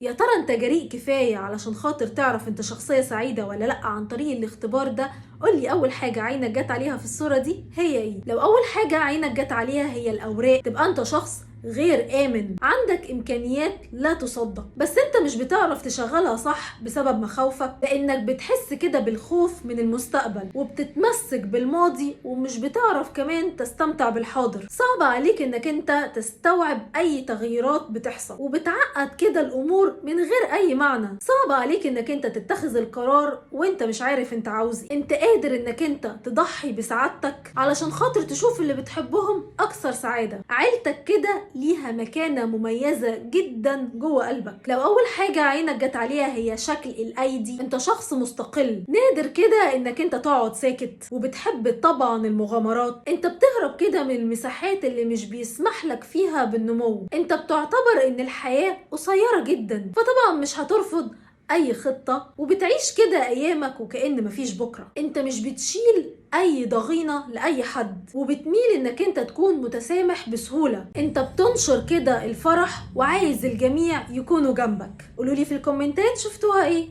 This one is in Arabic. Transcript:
يا ترى انت جريء كفاية علشان خاطر تعرف انت شخصية سعيدة ولا لأ عن طريق الاختبار ده؟ قولي أول حاجة عينك جت عليها في الصورة دي هي ايه؟ لو أول حاجة عينك جت عليها هي الأوراق تبقى انت شخص غير آمن، عندك إمكانيات لا تصدق، بس انت مش بتعرف تشغلها صح بسبب مخاوفك، لأنك بتحس كده بالخوف من المستقبل وبتتمسك بالماضي ومش بتعرف كمان تستمتع بالحاضر. صعب عليك انك انت تستوعب أي تغييرات بتحصل وبتعقد كده الأمور من غير أي معنى. صعب عليك انك انت تتخذ القرار وانت مش عارف انت عاوز ايه. انت قادر انك انت تضحي بسعادتك علشان خاطر تشوف اللي بتحبهم أكثر سعادة. عيلتك كده ليها مكانة مميزة جدا جوه قلبك. لو أول حاجة عينك جت عليها هي شكل الأيدي، انت شخص مستقل، نادر كده انك انت تقعد ساكت، وبتحب طبعا المغامرات. انت بتهرب كده من المساحات اللي مش بيسمح لك فيها بالنمو. انت بتعتبر ان الحياة قصيرة جدا، فطبعا مش هترفض اي خطة، وبتعيش كده ايامك وكأن مفيش بكرة. انت مش بتشيل اي ضغينة لاي حد، وبتميل انك انت تكون متسامح بسهولة. انت بتنشر كده الفرح وعايز الجميع يكونوا جنبك. قولولي في الكومنتات شفتوها ايه؟